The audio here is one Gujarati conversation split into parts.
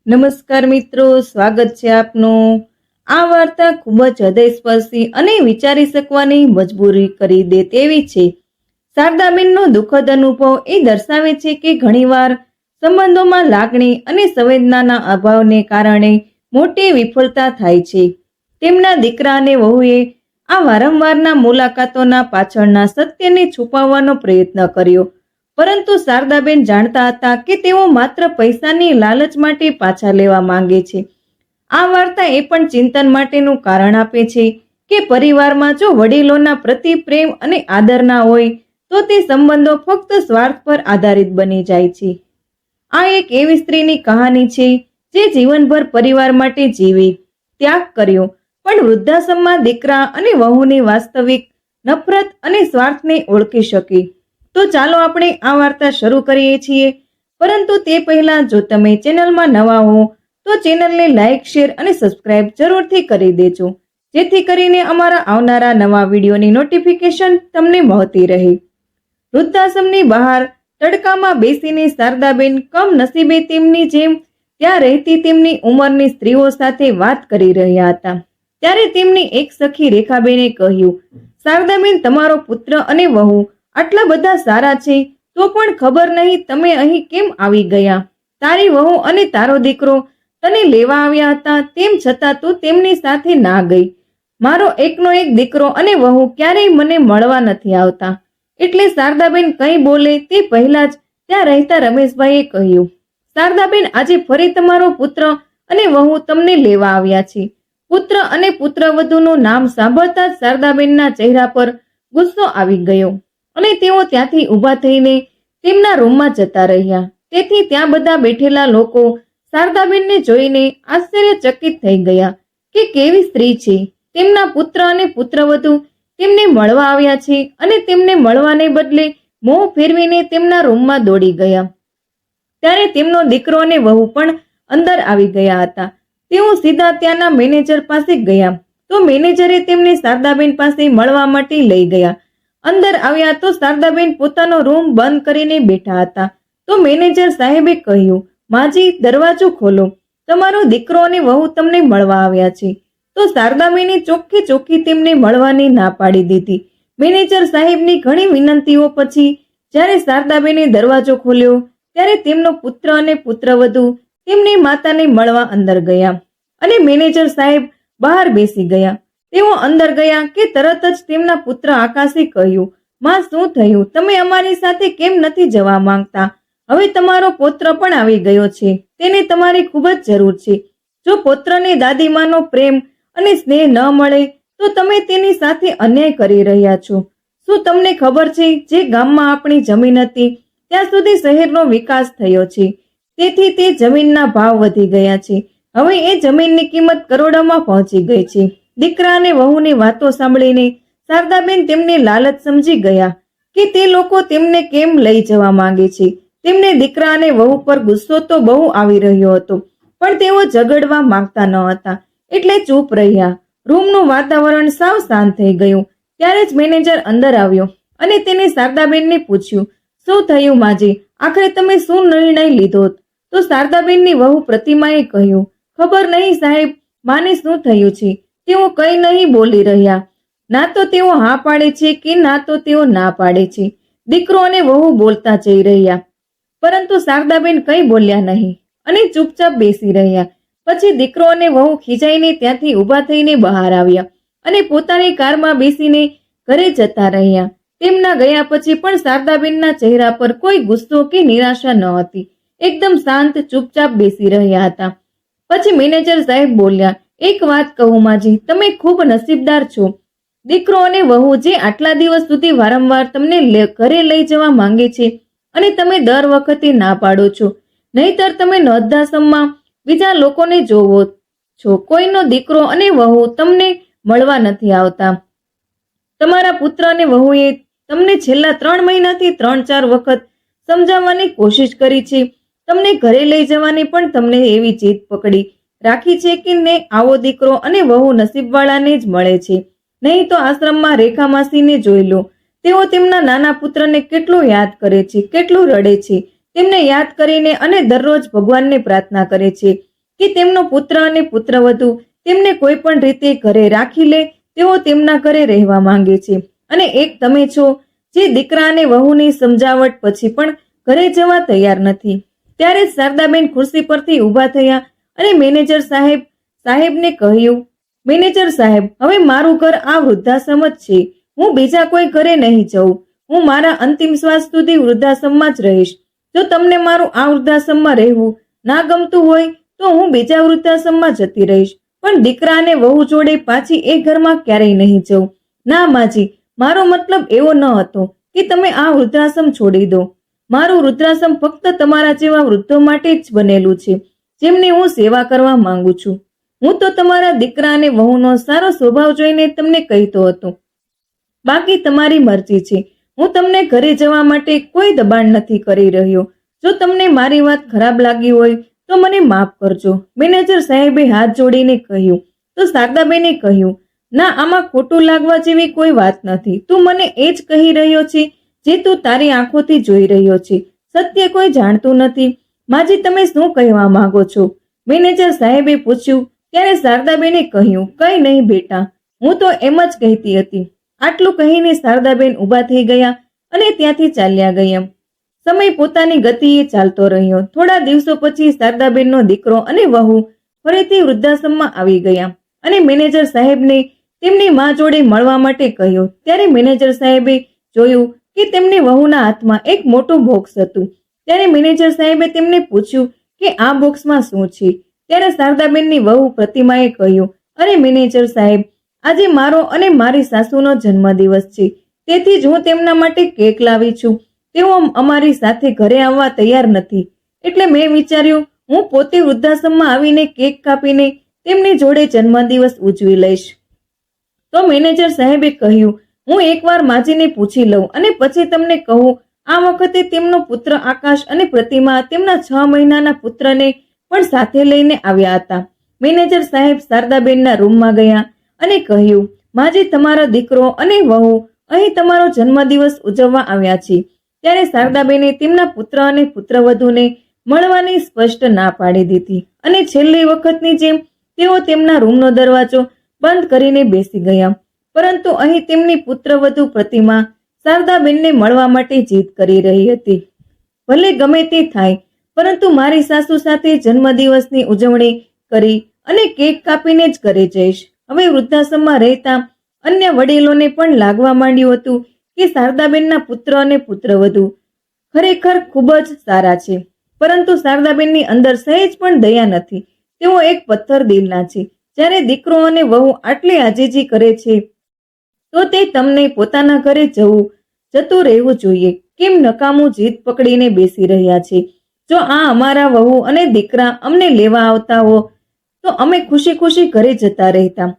નમસ્કાર મિત્રો, સ્વાગત છે આપનું। આ વાર્તા ખૂબ જ હૃદયસ્પર્શી અને વિચારી શકવાની મજબૂરી કરી દે તેવી છે। શારદાબેનનો દુઃખદ અનુભવ એ દર્શાવે છે કે ઘણીવાર સંબંધોમાં લાગણી અને સંવેદનાના અભાવને કારણે મોટી વિફળતા થાય છે। તેમના દીકરા અને વહુએ આ વારંવારના મુલાકાતોના પાછળના સત્યને છુપાવવાનો પ્રયત્ન કર્યો, પરંતુ શારદાબેન જાણતા હતા કે તેઓ માત્ર પૈસાની લાલચ માટે પાછા લેવા માંગે છે। આ વાર્તા એ પણ ચિંતન માટેનું કારણ આપે છે કે પરિવારમાં જો વડીલોના પ્રતિ પ્રેમ અને આદર ના હોય તો તે સંબંધો ફક્ત સ્વાર્થ પર આધારિત બની જાય છે। આ એક એવી સ્ત્રીની કહાની છે જે જીવનભર પરિવાર માટે જીવી, ત્યાગ કર્યો, પણ વૃદ્ધાશ્રમમાં દીકરા અને વહુની વાસ્તવિક નફરત અને સ્વાર્થને ઓળખી શકી। તો ચાલો આપણે આ વાર્તા શરૂ કરીએ છીએ, પરંતુ તે પહેલા જો તમે ચેનલમાં નવા હો તો ચેનલને લાઇક, શેર અને સબસ્ક્રાઇબ જરૂરથી કરી દેજો, જેથી કરીને અમારા આવનારા નવા વિડીયોની નોટિફિકેશન તમને મળતી રહે। વૃદ્ધાશ્રમની બહાર તડકામાં બેસીને શારદાબેન કમનસીબે તેમની જેમ ત્યાં રહેતી તેમની ઉંમરની સ્ત્રીઓ સાથે વાત કરી રહ્યા હતા। ત્યારે તેમની એક સખી રેખાબેને કહ્યું, શારદાબેન, તમારો પુત્ર અને વહુ આટલા બધા સારા છે તો પણ ખબર નહીં તમે અહીં કેમ આવી ગયા? તારી વહુ અને તારો દીકરો તને લેવા આવ્યા હતા, તેમ છતાં તું તેમની સાથે ના ગઈ। મારો એકનો એક દીકરો અને વહુ ક્યારેય મને મળવા નથી આવતા। એટલે શારદાબેન કંઈ બોલે તે પહેલા જ ત્યાં રહેતા રમેશભાઈએ કહ્યું, શારદાબેન, આજે ફરી તમારો પુત્ર અને વહુ તમને લેવા આવ્યા છે। પુત્ર અને પુત્રવધૂનું નામ સાંભળતા જ શારદાબેનના ચહેરા પર ગુસ્સો આવી ગયો અને તેઓ ત્યાંથી ઊભા થઈને તેમના રૂમમાં જતા રહ્યા। તેથી ત્યાં બધા બેઠેલા લોકો શારદાબેનને જોઈને આશ્ચર્યચકિત થઈ ગયા કે કેવી સ્ત્રી છે। તેમના પુત્ર અને પુત્રવધુ તેમને મળવા આવ્યા છે અને તેમને મળવાને બદલે મોં ફેરવીને તેમના રૂમમાં દોડી ગયા। ત્યારે તેમનો દીકરો અને વહુ પણ અંદર આવી ગયા હતા। તેઓ સીધા ત્યાંના મેનેજર પાસે ગયા તો મેનેજરે તેમને શારદાબેન પાસે મળવા માટે લઈ ગયા। અંદર આવ્યા તો શારદાબેન પોતાનો રૂમ બંધ કરીને બેઠા હતા। તો મેનેજર સાહેબે કહ્યું, માજી, દરવાજો ખોલો, તમારો દીકરો અને વહુ તમને મળવા આવ્યા છે। તો શારદાબેને ચોખ્ખી તેમને મળવાની ના પાડી દીધી। મેનેજર સાહેબની ઘણી વિનંતીઓ પછી જ્યારે શારદાબેને દરવાજો ખોલ્યો ત્યારે તેમનો પુત્ર અને પુત્રવધુ તેમની માતાને મળવા અંદર ગયા અને મેનેજર સાહેબ બહાર બેસી ગયા। તેઓ અંદર ગયા કે તરત જ તેમના પુત્ર આકાશે કહ્યું, માં, શું થયું? તમે અમારી સાથે કેમ નથી જવા માંગતા? હવે તમારો પૌત્ર પણ આવી ગયો છે, તેને તમારી ખૂબ જ જરૂર છે। જો પૌત્રને દાદીમાનો પ્રેમ અને સ્નેહ ન મળે તો તમે તેની સાથે અન્યાય કરી રહ્યા છો। શું તમને ખબર છે, જે ગામમાં આપણી જમીન હતી ત્યાં સુધી શહેરનો વિકાસ થયો છે, તેથી તે જમીનના ભાવ વધી ગયા છે। હવે એ જમીનની કિંમત કરોડોમાં પહોંચી ગઈ છે। દીકરા અને વહુની વાતો સાંભળીને શારદાબેન તેમને લાલચ સમજી ગયા કે તે લોકો તેમને કેમ લઈ જવા માંગે છે। તેમને દીકરા અને વહુ પર ગુસ્સો તો બહુ આવી રહ્યો હતો, પણ તેઓ ઝઘડવા માંગતા ન હતા, એટલે ચૂપ રહ્યા। રૂમનું વાતાવરણ સાવ શાંત થઈ ગયું। ત્યારે જ મેનેજર અંદર આવ્યો અને તેને શારદાબેનને પૂછ્યું, શું થયું માજી? આખરે તમે શું નિર્ણય લીધો? તો શારદાબેનની વહુ પ્રતિમાએ કહ્યું, ખબર નહીં સાહેબ, માને શું થયું છે, તેઓ કંઈ નહીં બોલી રહ્યા। ના તો તેઓ હા પાડે છે કે ના તો તેઓ ના પાડે છે। દીકરો અને વહુ બોલતા જઈ રહ્યા, પરંતુ શારદાબેન કંઈ બોલ્યા નહીં અને ચૂપચાપ બેસી રહ્યા। પછી દીકરો અને વહુ ખીજાઈને ત્યાંથી ઊભા થઈને બહાર આવ્યા અને પોતાની કારમાં બેસીને ઘરે જતા રહ્યા। તેમના ગયા પછી પણ શારદાબેનના ચહેરા પર કોઈ ગુસ્સો કે નિરાશા ન હતી, એકદમ શાંત ચૂપચાપ બેસી રહ્યા હતા। પછી મેનેજર સાહેબ બોલ્યા, એક વાત કહું માજી, તમે ખૂબ નસીબદાર છો। દીકરો અને વહુ જે આટલા દિવસ સુધી વારંવાર તમને ઘરે લઈ જવા માંગે છે અને તમે દર વખતે ના પાડો છો, નહીતર તમે વૃદ્ધાશ્રમમાં બીજા લોકોને જોવો છો, કોઈનો દીકરો અને વહુ તમને મળવા નથી આવતા। તમારા પુત્ર અને વહુએ તમને છેલ્લા 3 મહિનાથી 3-4 વખત સમજાવવાની કોશિશ કરી છે। તમને ઘરે લઈ જવાની પણ તમને એવી જીદ પકડી રાખી છે કે ને આવો દીકરો અને વહુ નસીબવાળાને જ મળે છે, નહીં તો આશ્રમમાં રેખા માસીને જોઈ લો, તેઓ તેમના નાના પુત્રને કેટલું યાદ કરે છે, કેટલું રડે છે, તેમને યાદ કરીને અને દરરોજ ભગવાનને પ્રાર્થના કરે છે કે તેમનો પુત્ર અને પુત્રવધુ તેમને કોઈ પણ રીતે ઘરે રાખી લે. તેઓ તેમના ઘરે રહેવા માંગે છે અને એક તમે છો જે દીકરા અને વહુની સમજાવટ પછી પણ ઘરે જવા તૈયાર નથી. ત્યારે શારદાબેન ખુરશી પરથી ઊભા થયા અને મેનેજર સાહેબને કહ્યું, મેનેજર સાહેબ, હવે મારું ઘર આ વૃદ્ધાશ્રમ જ છે. હું બીજા કોઈ ઘરે નહીં જઉં. હું મારા અંતિમ શ્વાસ સુધી વૃદ્ધાશ્રમમાં જ રહીશ. જો તમને મારું આ વૃદ્ધાશ્રમમાં રહેવું ના ગમતું હોય તો હું બીજા વૃદ્ધાશ્રમમાં જતી રહીશ, પણ દીકરા અને વહુ જોડે પાછી એ ઘરમાં ક્યારેય નહીં જઉં. ના માજી, મારો મતલબ એવો ન હતો કે તમે આ વૃદ્ધાશ્રમ છોડી દો. મારું વૃદ્ધાશ્રમ ફક્ત તમારા જેવા વૃદ્ધો માટે જ બનેલું છે જેમની હું સેવા કરવા માંગુ છું. હું તો તમારા દીકરા અને વહુનો સારો સ્વભાવ જોઈને તમને કહેતો હતો. બાકી તમારી મરજી છે. હું તમને ઘરે જવા માટે કોઈ દબાણ નથી કરી રહ્યો. જો તમને મારી વાત ખરાબ લાગી હોય તો મને માફ કરજો, મેનેજર સાહેબે હાથ જોડીને કહ્યું. તો શારદાબેને કહ્યું, ના, આમાં ખોટું લાગવા જેવી કોઈ વાત નથી. તું મને એ જ કહી રહ્યો છે જે તું તારી આંખોથી જોઈ રહ્યો છે. સત્ય કોઈ જાણતું નથી. માજી, તમે શું કહેવા માંગો છો? મેનેજર સાહેબે પૂછ્યું. ત્યારે શારદાબેને કહ્યું, કંઈ નહીં બેટા, હું તો એમ જ કહેતી હતી. આટલું કહીને શારદાબેન ઊભા થઈ ગયા અને ત્યાંથી ચાલ્યા ગયા. સમય પોતાની ગતિએ ચાલતો રહ્યો. થોડા દિવસો પછી શારદાબેનનો દીકરો અને વહુ ફરીથી વૃદ્ધાશ્રમમાં આવી ગયા અને મેનેજર સાહેબને તેમની મા જોડે મળવા માટે કહ્યું. ત્યારે મેનેજર સાહેબે જોયું કે તેમની વહુના હાથમાં એક મોટું બોક્સ હતું. ત્યારે મેનેજર સાહેબે તેમને પૂછ્યું કે આ બોક્સમાં શું છે? ત્યારે શારદાબેનની વહુ પ્રતિમાએ કહ્યું, અરે મેનેજર સાહેબ, આજે મારો અને મારી સાસુનો જન્મદિવસ છે, તેથી જ હું તેમના માટે કેક લાવી છું. તેઓ અમારી સાથે ઘરે આવવા તૈયાર નથી, એટલે મેં વિચાર્યું હું પોતે વૃદ્ધાશ્રમમાં આવીને કેક કાપીને તેમની જોડે જન્મદિવસ ઉજવી લઈશ. તો મેનેજર સાહેબે કહ્યું, હું એકવાર માજીને પૂછી લઉં અને પછી તમને કહું. આ વખતે તેમનો પુત્ર આકાશ અને પ્રતિમા તેમના 6 મહિનાના પુત્રને પણ સાથે લઈને આવ્યા હતા. મેનેજર સાહેબ શારદાબેનના રૂમમાં ગયા અને કહ્યું, માજી, તમારો દીકરો અને વહુ અહીં તમારો જન્મદિવસ ઉજવવા આવ્યા છે. ત્યારે શારદાબેને તેમના પુત્ર અને પુત્રવધુને મળવાની સ્પષ્ટ ના પાડી દીધી અને છેલ્લી વખતની જેમ તેઓ તેમના રૂમનો દરવાજો બંધ કરીને બેસી ગયા. પરંતુ અહીં તેમની પુત્રવધુ પ્રતિમા શારદાબેનને મળવા માટે જીદ કરી રહી હતી. ભલે ગમે તે થાય, પરંતુ મારી સાસુ સાથે જન્મદિવસની ઉજવણી કરી અને કેક કાપીને જ ઘરે જઈશ. હવે વૃદ્ધાશ્રમમાં રહેતા અન્ય વડીલોને પણ લાગવા માંડ્યું હતું કે શારદાબેનના પુત્ર અને પુત્રવધુ ખરેખર ખૂબ જ સારા છે, પરંતુ શારદાબેનની અંદર સહેજ પણ દયા નથી. તેઓ એક પથ્થર દિલના છે. જ્યારે દીકરો અને વહુ આટલી આજીજી કરે છે તો તે તમને પોતાના ઘરે જતું રહેવું જોઈએ. કેમ નકામું જીદ પકડીને બેસી રહ્યા છે? જો આ અમારા વહુ અને દીકરા અમને લેવા આવતા હો તો અમે ખુશી ખુશી ઘરે જતા રહેતા.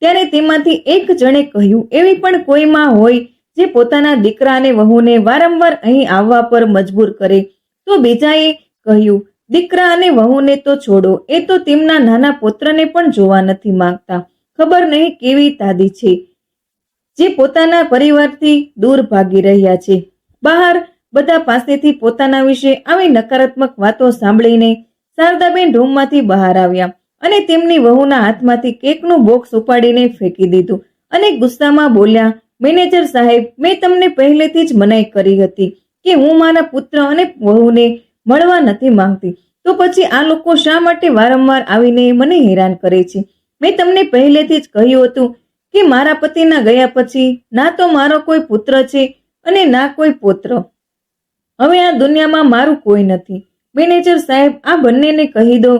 ત્યારે તેમાંથી એક જણે કહ્યું, એવી પણ કોઈ માં હોય જે પોતાના દીકરા અને વહુને વારંવાર અહીં આવવા પર મજબૂર કરે. તો બીજાએ કહ્યું, દીકરા અને વહુને તો છોડો, એ તો તેમના નાના પુત્રને પણ જોવા નથી માંગતા. ખબર નહીં કેવી તાદી છે જે પોતાના પરિવારથી દૂર ભાગી રહ્યા છે. બહાર બધા પાસેથી પોતાના વિશે આવી નકારાત્મક વાતો સાંભળીને શારદાબેન રૂમમાંથી બહાર આવ્યા અને તેમની વહુના હાથમાંથી કેકનું બોક્સ ઉપાડીને ફેંકી દીધું અને ગુસ્સામાં બોલ્યા, મેનેજર સાહેબ, મેં તમને પહેલેથી જ મનાઈ કરી હતી કે હું મારા પુત્ર અને વહુને મળવા નથી માંગતી. તો પછી આ લોકો શા માટે વારંવાર આવીને મને હેરાન કરે છે? મેં તમને પહેલેથી જ કહ્યું હતું કે મારા પતિના ગયા પછી ના તો મારો કોઈ પુત્ર છે અને ના કોઈ પુત્ર. હવે આ દુનિયામાં મારું કોઈ નથી. મેનેજર સાહેબ, આ બંનેને કહી દો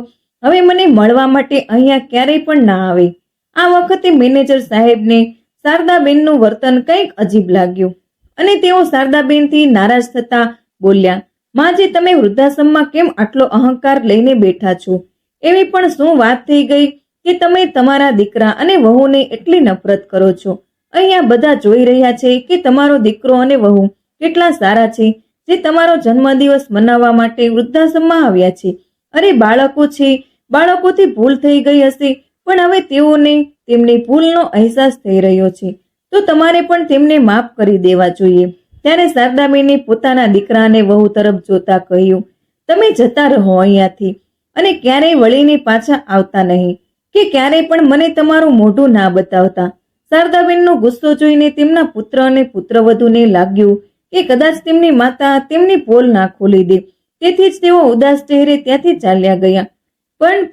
હવે મને મળવા માટે અહીંયા ક્યારેય પણ ના આવે. આ વખતે મેનેજર સાહેબને શારદાબેનનું વર્તન કંઈક અજીબ લાગ્યું અને તેઓ શારદાબેનથી નારાજ થતા બોલ્યા, માજી, તમે વૃદ્ધાશ્રમમાં કેમ આટલો અહંકાર લઈને બેઠા છો? એવી પણ શું વાત થઈ ગઈ કે તમે તમારા દીકરા અને વહુને એટલી નફરત કરો છો? અહીંયા બધા જોઈ રહ્યા છે કે તમારો દીકરો અને વહુ કેટલા સારા છે જે તમારો જન્મદિવસ મનાવવા માટે વૃદ્ધાશ્રમમાં આવ્યા છે. અરે બાળકો છે, બાળકોથી ભૂલ થઈ ગઈ હશે, પણ હવે તેઓને તેમની ભૂલનો અહેસાસ થઈ રહ્યો છે, તો તમારે પણ તેમને માફ કરી દેવા જોઈએ. ત્યારે શારદાબેને પોતાના દીકરા અને વહુ તરફ જોતા કહ્યું, તમે જતા રહો અહીંયાથી અને ક્યારેય વળીને પાછા આવતા નહીં, કે ક્યારેય પણ મને તમારું મોઢું ના બતાવતા. શારદાબેનનો ગુસ્સો જોઈને તેમના પુત્ર અને પુત્રવધૂને લાગ્યું કે કદાચ તેમની માતા તેમની પોલ ના ખોલી દે, તેથી જ તેઓ ઉદાસ ચહેરે ત્યાંથી ચાલ્યા ગયા.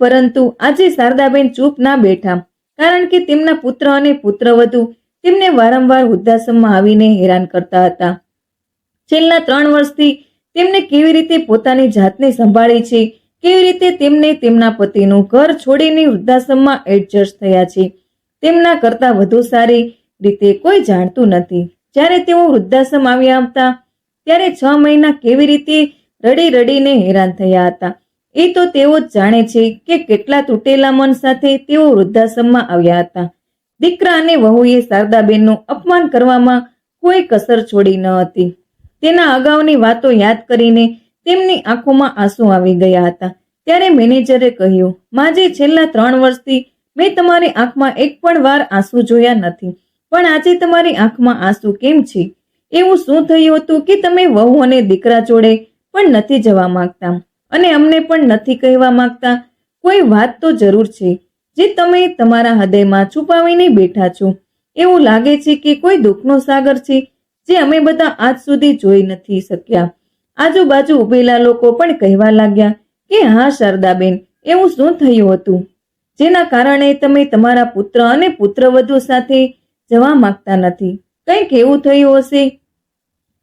પરંતુ આજે શારદાબેન ચૂપ ના બેઠા, કારણ કે તેમના પુત્ર અને પુત્રવધુ તેમને વારંવાર વૃદ્ધાશ્રમમાં આવીને હેરાન કરતા હતા. છેલ્લા 3 વર્ષથી તેમને કેવી રીતે પોતાની જાતને સંભાળી છે, કેવી રીતે તેમને તેમના પતિનું ઘર છોડીને વૃદ્ધાશ્રમમાં એડજસ્ટ થયા છે, તેમના કરતા વધુ સારી રીતે કોઈ જાણતું નથી. જ્યારે તેઓ વૃદ્ધાશ્રમ આવ્યા હતા ત્યારે 6 મહિના કેવી રીતે રડી રડીને હેરાન થયા હતા, એ તો તેઓ જ જાણે છે કે કેટલા તૂટેલા મન સાથે તેઓ વૃદ્ધાશ્રમમાં આવ્યા હતા. દીકરા અને વહુએ શારદાબેનનું અપમાન કરવામાં કોઈ કસર છોડી ન હતી. તેના અગાઉની વાતો યાદ કરીને તેમની આંખોમાં આંસુ આવી ગયા હતા. ત્યારે મેનેજરે કહ્યું, માજી, છેલ્લા 3 વર્ષથી મેં તમારી આંખમાં એક પણ વાર આંસુ જોયા નથી, પણ આજે તમારી આંખમાં આંસુ કેમ છે? એવું શું થયું હતું કે તમે વહુ અને દીકરા જોડે પણ નથી જવા માંગતા અને અમને પણ નથી કહેવા માંગતા? કોઈ વાત તો જરૂર છે જે તમે તમારા હૃદયમાં છુપાવીને બેઠા છો. એવું લાગે છે કે કોઈ દુઃખનો સાગર છે જે અમે બધા આજ સુધી જોઈ નથી શક્યા. આજુબાજુ ઉભેલા લોકો પણ કહેવા લાગ્યા કે હા શારદાબેન, એવું શું થયું હતું જેના કારણે તમે તમારા પુત્ર અને પુત્રવધુ સાથે જવા માંગતા નથી? કંઈક એવું થયું હશે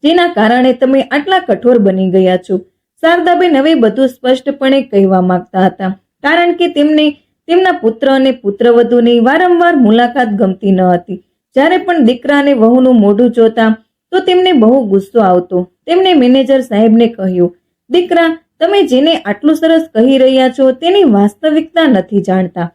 જેના કારણે તમે આટલા કઠોર બની ગયા છો. શારદાબેન હવે બધું સ્પષ્ટપણે કહેવા માંગતા હતા, કારણ કે તેમને તેમના પુત્ર અને પુત્રવધુની વારંવાર મુલાકાત ગમતી ન હતી. જ્યારે પણ દીકરા અને વહુનું મોઢું જોતા તો તેમને બહુ ગુસ્સો આવતો. તેમણે મેનેજર સાહેબને કહ્યું, દીકરા, તમે જેને આટલું સરસ કહી રહ્યા છો તેની વાસ્તવિકતા નથી જાણતા.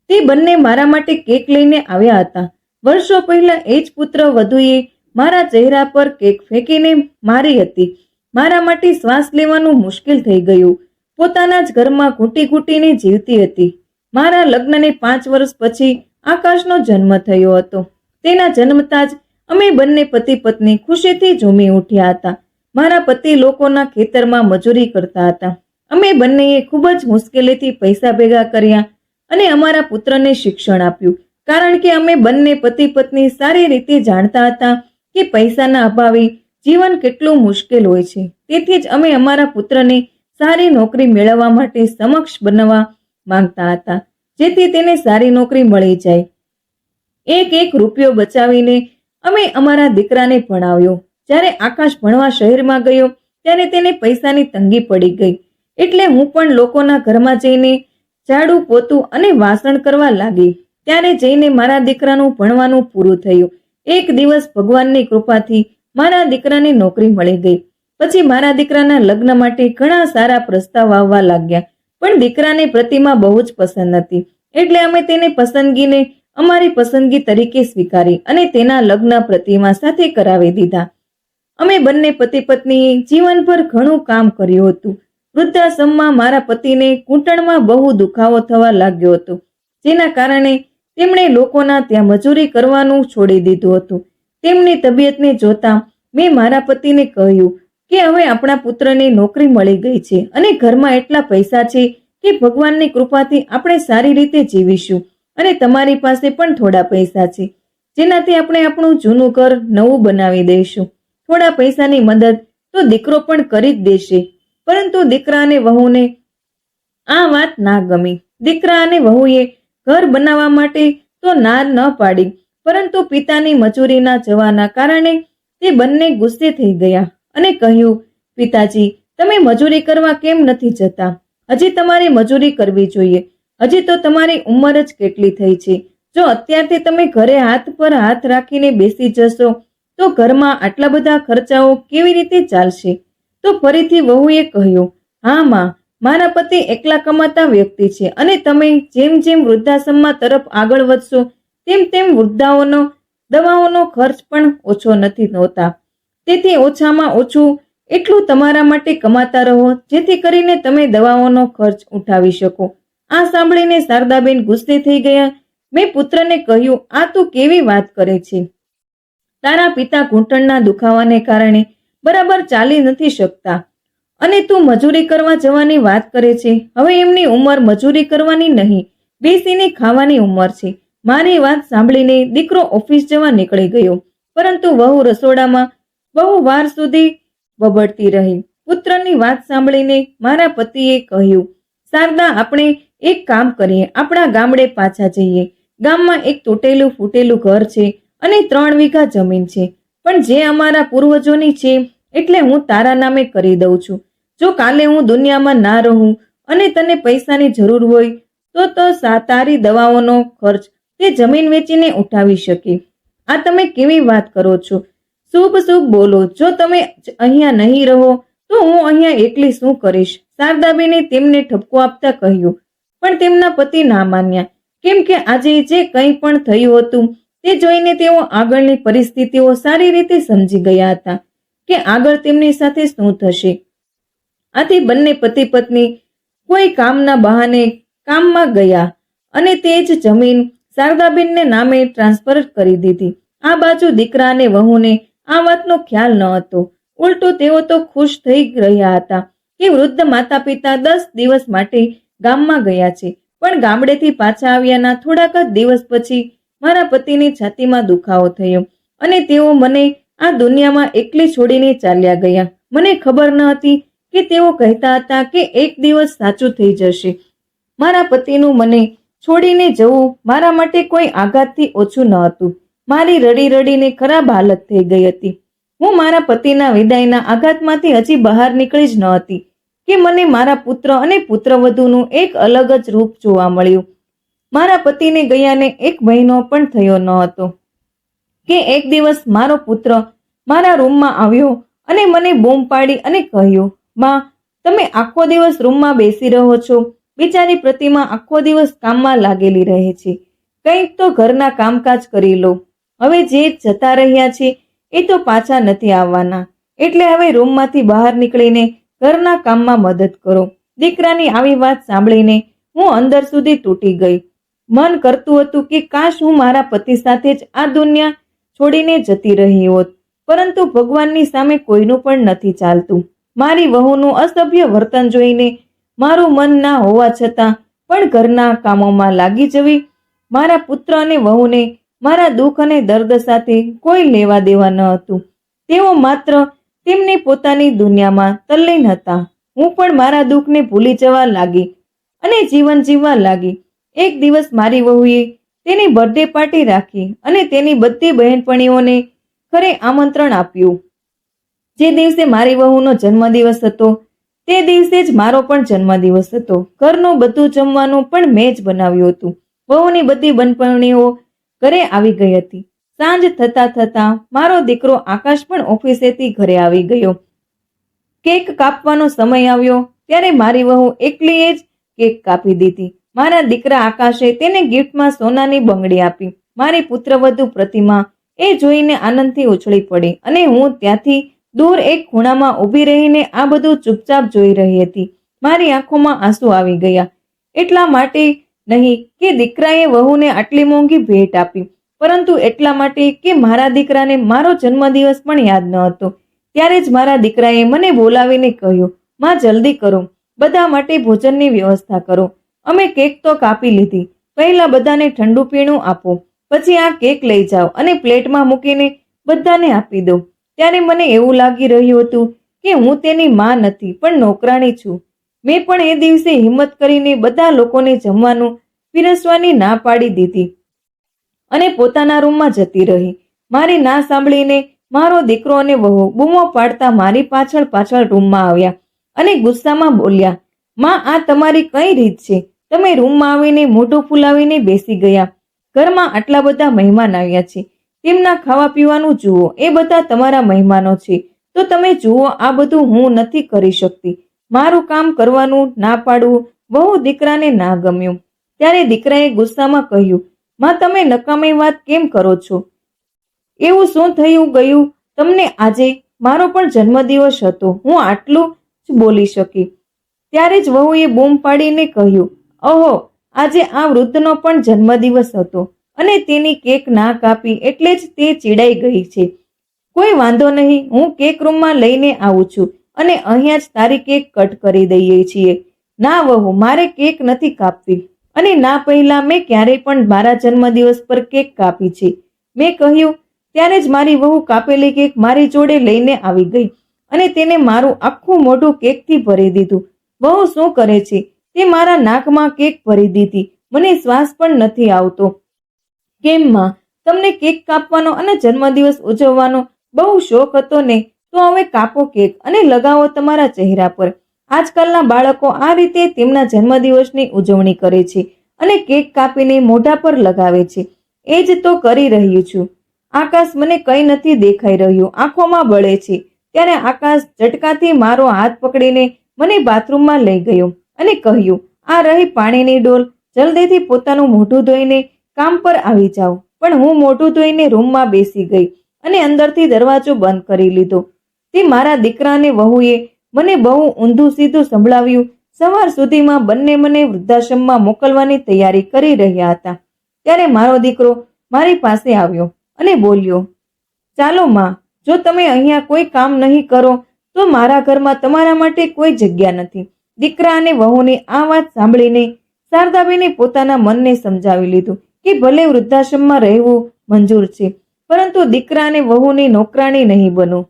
તે બંને મારા માટે કેક લઈને આવ્યા હતા. વર્ષો પહેલા એ જ પુત્ર વધુએ મારા ચહેરા પર કેક ફેંકીને મારી હતી. મારા માટે શ્વાસ લેવાનું મુશ્કેલ થઈ ગયું. પોતાના જ ઘરમાં ઘૂંટી ઘૂંટીને જીવતી હતી. મારા લગ્નને 5 વર્ષ પછી આકાશનો જન્મ થયો હતો. તેના જન્મતા જ અમે બંને પતિ પત્ની ખુશીથી ઝૂમી ઉઠ્યા હતા. મારા પતિ લોકોના ખેતરમાં મજૂરી કરતા હતા. અમે બંનેએ ખૂબ જ મુશ્કેલીથી પૈસા ભેગા કર્યા અને અમારા પુત્રને શિક્ષણ આપ્યું, કારણ કે અમે બંને પતિ પત્ની સારી રીતે જાણતા હતા કે પૈસાના અભાવે જીવન કેટલું મુશ્કેલ હોય છે. તેથી જ અમે અમારા પુત્રને સારી નોકરી મેળવવા માટે સક્ષમ બનવા માંગતા હતા, જેથી તેને સારી નોકરી મળી જાય. એક રૂપિયો બચાવીને અમે અમારા દીકરાને ભણાવ્યો. જ્યારે આકાશ ભણવા શહેરમાં ગયો ત્યારે તેને પૈસાની તંગી પડી ગઈ, એટલે હું પણ લોકોના ઘરમાં જઈને ઝાડુ, પોતું અને વાસણ કરવા લાગી. ત્યારે જઈને મારા દીકરાનું ભણવાનું પૂરું થયું. એક દિવસ ભગવાનની કૃપાથી મારા દીકરાને નોકરી મળી ગઈ. પછી મારા દીકરાના લગ્ન માટે ઘણા સારા પ્રસ્તાવ આવવા લાગ્યા, પણ દીકરાને પ્રતિમા બહુ જ પસંદ હતી, એટલે અમે તેને પસંદગીને અમારી પસંદગી તરીકે સ્વીકારી અને તેના લગ્ન પ્રતિમા સાથે કરાવી દીધા. અમે બંને પતિ પત્નીએ જીવનભર ઘણું કામ કર્યું હતું. વૃદ્ધાશ્રમમાં મારા પતિને ઘૂંટણમાં બહુ દુખાવો થવા લાગ્યો હતો, જેના કારણે તેમણે લોકોના ત્યાં મજૂરી કરવાનું છોડી દીધું હતું. તેમની તબિયતને જોતા મેં મારા પતિને કહ્યું કે હવે આપણા પુત્રને નોકરી મળી ગઈ છે અને ઘરમાં એટલા પૈસા છે કે ભગવાનની કૃપાથી આપણે સારી રીતે જીવીશું, અને તમારી પાસે પણ થોડા પૈસા છે જેનાથી આપણે આપણું જૂનું ઘર નવું બનાવી દઈશું. થોડા પૈસાની મદદ તો દીકરો પણ કરી જ દેશે. પરંતુ દીકરા અને વહુને આ વાત ના ગમી. દીકરા અને વહુએ ઘર બનાવવા માટે તો ના ન પાડી, પરંતુ પિતાની મજૂરીના જવાના કારણે તે બંને ગુસ્સે થઈ ગયા અને કહ્યું, પિતાજી, તમે મજૂરી કરવા કેમ નથી જતા? હજી તમારી મજૂરી કરવી જોઈએ. હજી તો તમારી ઉંમર જ કેટલી થઈ છે. જો અત્યારથી તમે ઘરે હાથ પર હાથ રાખીને બેસી જશો તો ઘરમાં આટલા બધા ખર્ચાઓ કેવી રીતે ચાલશે? તો ફરીથી વહુએ કહ્યું, હા માં, મારા પતિ એકલા કમાતા વ્યક્તિ છે અને તમે જેમ જેમ વૃદ્ધાશ્રમમાં તરફ આગળ વધશો તેમ તેમ વૃદ્ધાઓનો દવાઓનો ખર્ચ પણ ઓછો નથી હોતા. તેથી ઓછામાં ઓછું એટલું તમારા માટે કમાતા રહો, જેથી કરીને તમે દવાઓનો ખર્ચ ઉઠાવી શકો. આ સાંભળીને શારદાબેન ગુસ્સે થઈ ગયા. મેં પુત્રને કહ્યું, આ તું કેવી વાત કરે છે? તારા પિતા ઘૂંટણના દુખાવાને કારણે બરાબર ચાલી નથી શકતા અને તું મજૂરી કરવા જવાની વાત કરે છે. હવે એમની ઉંમર મજૂરી કરવાની નહીં, બેસીને ખાવાની ઉંમર છે. મારી વાત સાંભળીને દીકરો ઓફિસ જવા નીકળી ગયો, પરંતુ વહુ રસોડામાં બહુ વાર સુધી બબડતી રહી. પુત્રની વાત સાંભળીને મારા પતિએ કહ્યું, શારદા, આપણે એક કામ કરીએ, આપણા ગામડે પાછા જઈએ. ગામમાં એક તૂટેલું ફૂટેલું ઘર છે અને 3 વીઘા જમીન છે, પણ જે અમારા પૂર્વજોની છે એટલે હું તારા નામે કરી દઉં છું. જો કાલે હું દુનિયામાં ના રહું અને તને પૈસાની જરૂર હોય તો તારી દવાઓનો ખર્ચ તે જમીન વેચીને ઉઠાવી શકે. આ તમે કેવી વાત કરો છો? શુભ શુભ બોલો. જો તમે અહીંયા નહીં રહો તો હું અહીંયા એકલી શું કરીશ? શારદાબેને તેમને ઠપકો આપતા કહ્યું. પણ તેમના પતિ ના માન્યા, કેમ કે આજે જે કંઈ પણ થયું હતું તે જોઈને તેઓ આગળની પરિસ્થિતિઓ સારી રીતે સમજી ગયા હતા કે આગળ તેમની સાથે શું થશે. આથી બંને પતિ પત્ની કોઈ કામના બહાને કામમાં ગયા અને તે જ જમીન શારદાબેનને નામે ટ્રાન્સફર કરી દીધી. આ બાજુ દીકરા અને વહુને આ વાતનો ખ્યાલ ન હતો. ઉલટું તેઓ તો ખુશ થઈ રહ્યા હતા કે વૃદ્ધ માતા પિતા 10 દિવસ માટે ગામમાં ગયા છે. પણ ગામડેથી પાછા આવ્યાના થોડાક જ દિવસ પછી મારા પતિની છાતીમાં દુખાવો થયો અને તેઓ મને આ દુનિયામાં એકલી છોડીને ચાલ્યા ગયા. મને ખબર ન હતી કે તેઓ કહેતા હતા કે એક દિવસ સાચું થઈ જશે. મારા પતિનું મને છોડીને જવું મારા માટે કોઈ આઘાતથી ઓછું ન હતું. મારી રડી રડીને ખરાબ હાલત થઈ ગઈ હતી. હું મારા પતિના વિદાયના આઘાતમાંથી હજી બહાર નીકળી જ ન હતી કે મને મારા પુત્ર અને પુત્રવધૂનું એક અલગ જ રૂપ જોવા મળ્યું. મારા પતિને ગયાને 1 મહિનો પણ થયો ન હતો કે એક દિવસ મારો પુત્ર મારા રૂમમાં આવ્યો અને મને બૂમ પાડી અને કહ્યું, માં, તમે આખો દિવસ રૂમમાં બેસી રહો છો. બિચારી પ્રતિમા આખો દિવસ કામમાં લાગેલી રહે છે. કંઈક તો ઘરના કામકાજ કરી લો. હવે જે જતા રહ્યા છે એ તો પાછા નથી આવવાના, એટલે હવે રૂમમાંથી બહાર નીકળીને ઘરના કામમાં મદદ કરો. દીકરાની આવી વાત સાંભળીને હું અંદર સુધી તૂટી ગઈ. મન કરતું હતું કે કાશ હું મારા પતિ સાથે જ આ દુનિયા છોડીને જતી રહી હોત, પરંતુ ભગવાનની સામે કોઈનું પણ નથી ચાલતું. મારી વહુનું અસભ્ય વર્તન જોઈને મારું મન ના હોવા છતાં પણ ઘરના કામોમાં લાગી જવી. મારા પુત્ર અને વહુને મારા દુઃખ અને દર્દ સાથે કોઈ લેવા દેવા ન હતું. તેઓ માત્ર તેમની પોતાની દુનિયામાં તલ્લીન હતા. હું પણ મારા દુઃખને ભૂલી જવા લાગી અને જીવન જીવવા લાગી. એક દિવસ મારી વહુએ તેની બર્થડે પાર્ટી રાખી અને તેની બધી બહેનપણીઓને ઘરે આમંત્રણ આપ્યું. જે દિવસે મારી વહુનો જન્મદિવસ હતો તે દિવસે જ મારો પણ જન્મદિવસ હતો. ઘરનું બધું જમવાનું પણ મેં જ બનાવ્યું હતું. વહુની બધી બહેનપણીઓ ઘરે આવી ગઈ હતી. સાંજ થતા થતા મારો દીકરો આકાશ પણ ઓફિસેથી ઘરે આવી ગયો. કેક કાપવાનો સમય આવ્યો ત્યારે મારી વહુ એકલીએ જ કેક કાપી દીધી. મારા દીકરા આકાશે તેને ગિફ્ટમાં સોનાની બંગડી આપી. મારી પુત્રવધુ પ્રતિમા એ જોઈને આનંદથી ઉછળી પડી અને હું ત્યાંથી દૂર એક ખૂણામાં ઊભી રહીને આ બધું ચૂપચાપ જોઈ રહી હતી. મારી આંખોમાં આંસુ આવી ગયા. એટલા માટે નહીં કે દીકરાએ વહુને આટલી મોંઘી ભેટ આપી, પરંતુ એટલા માટે કે મારા દીકરાને મારો જન્મદિવસ પણ યાદ ન હતો. ત્યારે જ મારા દીકરાએ મને બોલાવીને કહ્યું, માં, જલ્દી કરો, બધા માટે ભોજનની વ્યવસ્થા કરો. અમે કેક તો કાપી લીધી, પહેલા બધાને ઠંડુ પીણું આપો, પછી આ કેક લઈ જાઓ અને પ્લેટમાં મૂકીને બધાને આપી દો. ત્યારે મને એવું લાગી રહ્યું હતું કે હું તેની માં નથી પણ નોકરાણી છું. મેં પણ એ દિવસે હિંમત કરીને બધા લોકોને જમવાનું પીરસવાની ના પાડી દીધી અને પોતાના રૂમમાં જતી રહી. મારી ના સાંભળીને મારો દીકરો અને વહુ બૂમો પાડતા મારી પાછળ પાછળ રૂમમાં આવ્યા અને ગુસ્સામાં બોલ્યા, માં, આ તમારી કઈ રીત છે? તમે રૂમમાં આવીને મોઢું ફૂલાવીને બેસી ગયા. ઘરમાં આટલા બધા મહેમાન આવ્યા છે, તેમના ખાવા પીવાનું જુઓ. એ બધા તમારા મહેમાનો છે, તો તમે જુઓ. આ બધું હું નથી કરી શકતી. મારું કામ કરવાનું ના પાડવું વહુ દીકરાને ના ગમ્યું. ત્યારે દીકરાએ ગુસ્સામાં કહ્યું, માં, તમે નકામી વાત કેમ કરો છો? એવું શું થયું ગયું તમને? આજે મારો પણ જન્મદિવસ હતો, હું આટલું જ બોલી શકી. ત્યારે જ વહુએ બૂમ પાડીને કહ્યું, ઓહો, આજે આ વૃદ્ધનો પણ જન્મદિવસ હતો અને તેની કેક ના કાપી એટલે જ તે ચીડાઈ ગઈ છે. કોઈ વાંધો નહીં, હું કેક રૂમમાં લઈને આવું છું. અને અહીંયા જ તારી કેક કટ કરી દઈએ છીએ. ના વહુ, મારે કેક નથી કાપવી, અને ના પહેલા મેં ક્યારેય પણ મારા જન્મદિવસ પર કેક કાપી છે, મેં કહ્યું. ત્યારે જ મારી વહુ કાપેલી કેક મારી જોડે લઈને આવી ગઈ અને તેને મારું આખું મોઢું કેકથી ભરી દીધું. વહુ શું કરે છે? તે મારા નાકમાં કેક ભરી દીધી. મને શ્વાસ પણ નથી આવતો. કેમ માં, તમને કેક કાપવાનો અને જન્મદિવસ ઉજવવાનો બહુ શોખ હતો ને? તો હવે કાપો કેક અને લગાવો તમારા ચહેરા પર. આજકાલના બાળકો આ રીતે તેમના જન્મદિવસની ઉજવણી કરે છે અને કેક કાપીને મોઢા પર લગાવે છે. એ જ તો કરી રહ્યું છું. આકાશ, મને કંઈ નથી દેખાઈ રહ્યું, આંખોમાં બળે છે. ત્યારે આકાશ ઝટકાથી મારો હાથ પકડીને મને બાથરૂમમાં લઈ ગયો અને કહ્યું, આ રહી પાણીની ડોલ, જલ્દીથી પોતાનું મોઢું ધોઈને કામ પર આવી જાઓ. પણ હું મોઢું ધોઈને રૂમમાં બેસી ગઈ અને અંદરથી દરવાજો બંધ કરી લીધો. તે મારા દીકરાને વહુએ મને બહુ ઊંધું સીધું સંભળાવ્યું. સવાર સુધીમાં બંને મને વૃદ્ધાશ્રમમાં મોકલવાની તૈયારી કરી રહ્યા હતા. ત્યારે મારો દીકરો મારી પાસે આવ્યો અને બોલ્યો, ચાલો માં, જો તમે અહીંયા કોઈ કામ નહીં કરો તો મારા ઘરમાં તમારા માટે કોઈ જગ્યા નથી. દીકરા અને વહુની આ વાત સાંભળીને શારદાબેને પોતાના મનને સમજાવી લીધું કે ભલે વૃદ્ધાશ્રમમાં રહેવું મંજૂર છે, પરંતુ દીકરા અને વહુની નોકરાણી નહીં બનવું.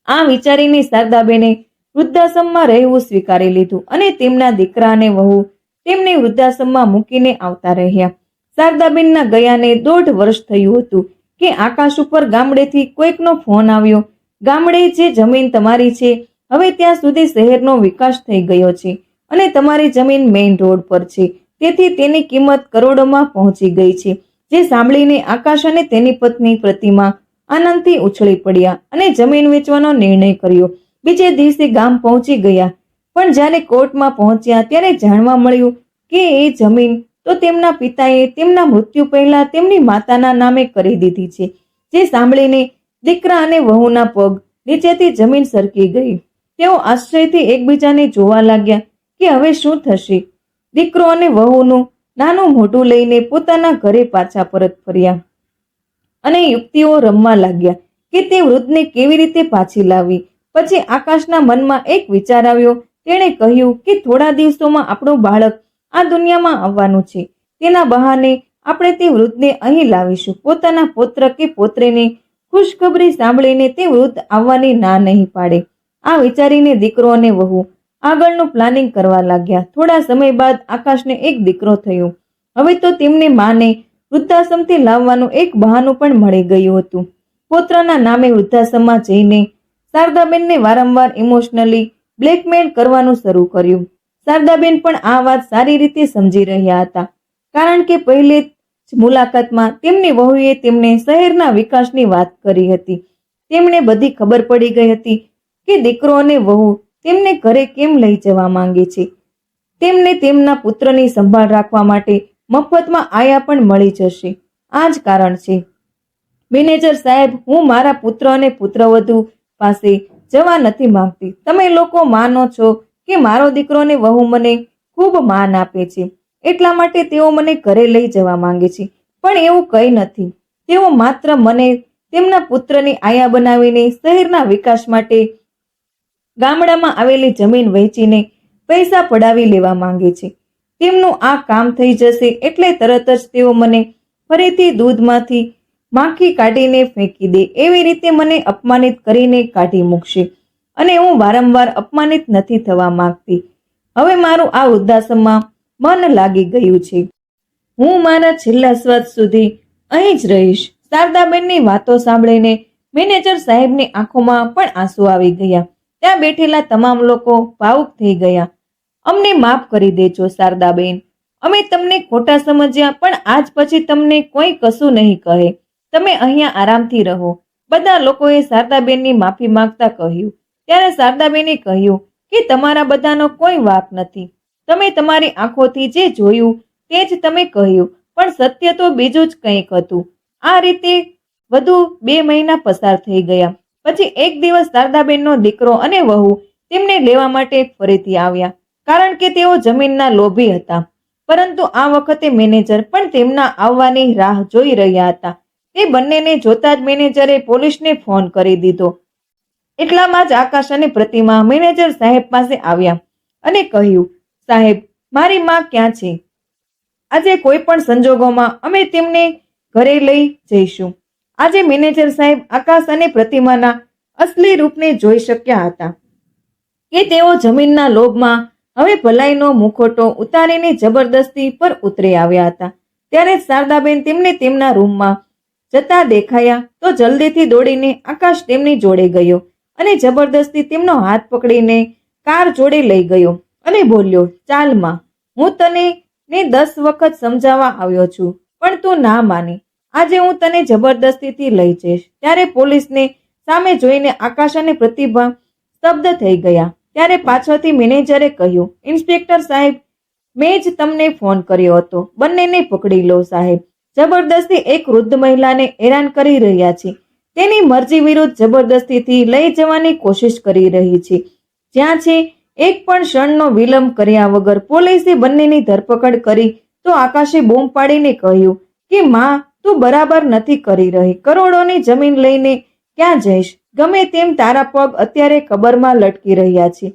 આ વિચારીને શારદાબેને વૃદ્ધાશ્રમમાં રહેવું સ્વીકારી લીધું અને તેમના દીકરા અને વહુ તેમને વૃદ્ધાશ્રમમાં મૂકીને આવતા રહ્યા. શારદાબેનના ગયાને 1.5 વર્ષ થયું હતું કે આકાશ ઉપર ગામડેથી કોઈકનો ફોન આવ્યો. ગામડે જે જમીન તમારી છે, હવે ત્યાં સુધી શહેરનો વિકાસ થઈ ગયો છે અને તમારી જમીન મેઇન રોડ પર છે, તેથી તેની કિંમત કરોડોમાં પહોંચી ગઈ છે. જે સાંભળીને આકાશ અને તેની પત્ની પ્રતિમા આનંદથી ઉછળી પડ્યા અને જમીન વેચવાનો નિર્ણય કર્યો. બીજે દિવસે ગામ પહોંચી ગયા, પણ જ્યારે કોર્ટમાં પહોંચ્યા ત્યારે જાણવા મળ્યું કે એ જમીન તો તેમના પિતાએ તેમના મૃત્યુ પહેલા તેમની માતાના નામે કરી દીધી છે. જે સાંભળીને દીકરા અને વહુના પગ નીચેથી જમીન સરકી ગઈ. તેઓ આશ્ચર્યથી એકબીજાને જોવા લાગ્યા કે હવે શું થશે. દીકરો અને વહુનું નાનું મોઢું લઈને પોતાના ઘરે પાછા પરત ફર્યા અને યુક્તિઓ રમવા લાગ્યા કે તે વૃદ્ધને કેવી રીતે પાછી લાવવી. પછી આકાશના મનમાં એક વિચાર આવ્યો. તેણે કહ્યું કે થોડા દિવસોમાં આપણું બાળક આ દુનિયામાં આવવાનું છે. તેના બહાને આપણે તે વૃદ્ધને અહીં લાવીશું. પોતાના પુત્ર કે પુત્રીની ખુશખબરી સાંભળીને તે વૃદ્ધ આવવાની ના નહીં પાડે. આ વિચારીને દીકરો અને વહુ આગળનું પ્લાનિંગ કરવા લાગ્યા. થોડા સમય બાદ આકાશને એક દીકરો થયો. હવે તો તેમને માને વૃદ્ધાશ્રમથી લાવવાનું એક બહાનું પણ મળી ગયું હતું. પુત્રના નામે વૃદ્ધાશ્રમમાં જઈને શારદાબેનને વારંવાર ઇમોશનલી બ્લેકમેલ કરવાનું શરૂ કર્યું. શારદાબેન પણ આ વાત સારી રીતે સમજી રહ્યા હતા, કારણ કે પહેલે જ મુલાકાતમાં તેમની વહુએ તેમને શહેરના વિકાસની વાત કરી હતી. તેમને બધી ખબર પડી ગઈ હતી કે દીકરો અને વહુ તેમને ઘરે કેમ લઈ જવા માંગે છે. તેમને તેમના પુત્રની સંભાળ રાખવા માટે મફતમાં આયા પણ મળી જશે. આ જ કારણ છે. મેનેજર સાહેબ, હું મારા પુત્ર અને પુત્રવધુ પાસે જવા નથી માંગતી. તમે લોકો માનો છો કે મારો દીકરો અને વહુ મને ખૂબ માન આપે છે, એટલા માટે તેઓ મને ઘરે લઈ જવા માંગે છે. પણ એવું કંઈ નથી. તેઓ માત્ર મને તેમના પુત્રની આયા બનાવીને શહેરના વિકાસ માટે ગામડામાં આવેલી જમીન વહેંચીને પૈસા પડાવી લેવા માંગે છે. તેમનું આ કામ થઈ જશે એટલે તરત જ તેઓ મને ફરીથી દૂધમાંથી માખી કાઢીને ફેંકી દે એવી રીતે મને અપમાનિત કરીને કાઢી મૂકશે. અને હું વારંવાર અપમાનિત નથી થવા માંગતી. હવે મારું આ વૃદ્ધાશ્રમમાં મન લાગી ગયું છે. હું મારા છેલ્લા શ્વાસ સુધી અહીં જ રહીશ. શારદાબેનની વાતો સાંભળીને મેનેજર સાહેબની આંખોમાં પણ આંસુ આવી ગયા. ત્યાં બેઠેલા તમામ લોકો ભાવુક થઈ ગયા. અમને માફ કરી દેજો શારદાબેન, અમે તમને ખોટા સમજ્યા, પણ આજ પછી તમને કોઈ કશું નહીં કહે. તમે અહીંયા આરામથી રહો. બધા લોકોએ શારદાબેનની માફી માંગતા કહ્યું. ત્યારે શારદાબેને કહ્યું કે તમારા બધાનો કોઈ વાંક નથી. તમે તમારી આંખોથી જે જોયું તે જ તમે કહ્યું, પણ સત્ય તો બીજું જ કંઈક હતું. આ રીતે વધુ 2 મહિના પસાર થઈ ગયા. પછી એક દિવસ શારદાબેનનો દીકરો અને વહુ તેમને લેવા માટે ફરીથી આવ્યા, કારણ કે તેઓ જમીનના લોભી હતા. પરંતુ આ વખતે મેનેજર પણ તેમના આવવાની રાહ જોઈ રહ્યા હતા. તે બંનેને જોતા જ મેનેજરે પોલીસને ફોન કરી દીધો. એટલામાં જ આકાશ અને પ્રતિમા મેનેજર સાહેબ પાસે આવ્યા અને કહ્યું, સાહેબ, મારી માં ક્યાં છે? આજે કોઈ પણ સંજોગોમાં અમે તેમને ઘરે લઈ જઈશું. આજે મેનેજર સાહેબ આકાશ અને પ્રતિમાના અસલી રૂપને જોઈ શક્યા હતા કે તેઓ જમીનના લોભમાં હવે ભલાઈનો મુખોટો ઉતારીને જબરદસ્તી પર ઉતરી આવ્યા હતા. ત્યારે શારદાબેન તેમને તેમના રૂમમાં જતા દેખાયા તો જલ્દીથી દોડીને આકાશ તેમની જોડે ગયો અને જબરદસ્તી તેમનો હાથ પકડીને કાર જોડે લઈ ગયો અને બોલ્યો, ચાલ માં, હું તને 10 વખત સમજાવવા આવ્યો છું, પણ તું ના માની. આજે હું તને જબરદસ્તીથી લઈ જઈશ. ત્યારે પોલીસને સામે જોઈને આકાશ અને પ્રતિભા સ્તબ્ધ થઈ ગયા. ત્યારે પાછળથી મેનેજરે કહ્યું, ઇન્સ્પેક્ટર સાહેબ, મેં જ તમને ફોન કર્યો હતો. બંનેને પકડી લો સાહેબ. જબરદસ્તી એક વૃદ્ધ મહિલાને હેરાન કરી રહ્યા છે. તેની મરજી વિરુદ્ધ જબરદસ્તીથી લઈ જવાની કોશિશ કરી રહી છે. જ્યાં છે એક પણ ક્ષણનો વિલંબ કર્યા વગર પોલીસે બંનેની ધરપકડ કરી તો આકાશે બૂમ પાડીને કહ્યું કે માં, તું બરાબર નથી કરી રહી. કરોડોની જમીન લઈને ક્યાં જઈશ? ગમે તેમ તારા પગ અત્યારે કબરમાં લટકી રહ્યા છે.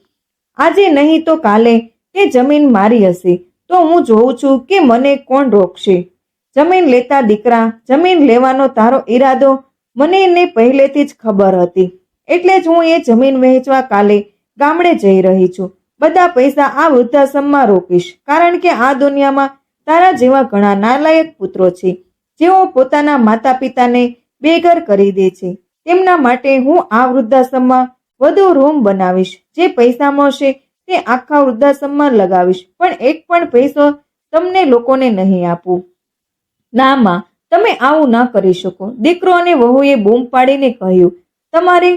આજે નહીં તો કાલે તે જમીન મારી હશે તો હું જોઉં છું કે મને કોણ રોકશે. જમીન લેતા દીકરા, જમીન લેવાનો તારો ઈરાદો મને પહેલેથી જ ખબર હતી. એટલે જ હું એ જમીન વહેંચવા કાલે ગામડે જઈ રહી છું. બધા પૈસા આ વૃદ્ધાશ્રમમાં રોકીશ, કારણ કે આ દુનિયામાં તારા જેવા ઘણા નાલાયક પુત્રો છે જેઓ પોતાના માતા પિતાને બેઘર કરી દે છે. તેમના માટે હું આ વૃદ્ધાશ્રમમાં વધુ રૂમ બનાવીશ. જે પૈસા મળશે તે આખા વૃદ્ધાશ્રમમાં લગાવીશ, પણ એક પણ પૈસો તમને લોકોને નહીં આપું. ના માં, તમે આવું ન કરી શકો, દીકરો અને વહુએ બૂમ પાડીને કહ્યું. તમારે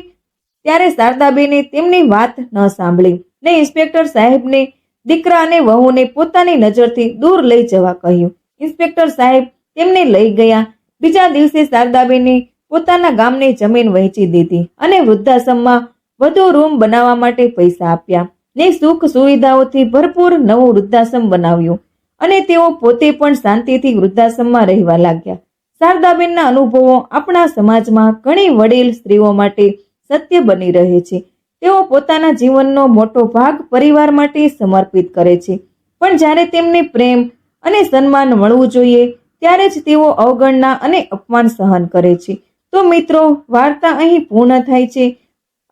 ત્યારે શારદાબેને તેમની વાત ન સાંભળી ને ઇન્સ્પેક્ટર સાહેબને દીકરા અને વહુને પોતાની નજરથી દૂર લઈ જવા કહ્યું. ઇન્સ્પેક્ટર સાહેબ તેમને લઈ ગયા. બીજા દિવસે શારદાબેને પોતાના ગામની જમીન વહેંચી દીધી અને વૃદ્ધાશ્રમમાં વધુ રૂમ બનાવવા માટે પૈસા આપ્યા ને સુખ સુવિધાઓથી ભરપૂર નવું વૃદ્ધાશ્રમ બનાવ્યું અને તેઓ પોતે પણ શાંતિથી વૃદ્ધાશ્રમમાં રહેવા લાગ્યા. શારદાબેનના અનુભવો આપણા સમાજમાં ઘણી વડીલ સ્ત્રીઓ માટે સત્ય બની રહે છે. તેઓ પોતાના જીવનનો મોટો ભાગ પરિવાર માટે સમર્પિત કરે છે, પણ જ્યારે તેમને પ્રેમ અને સન્માન મળવું જોઈએ ત્યારે જ તેઓ અવગણના અને અપમાન સહન કરે છે. તો મિત્રો, વાર્તા અહીં પૂર્ણ થાય છે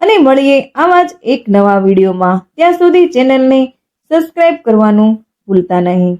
અને મળીએ આવા જ એક નવા વિડીયોમાં. ત્યાં સુધી ચેનલને સબસ્ક્રાઇબ કરવાનું ભૂલતા નહીં.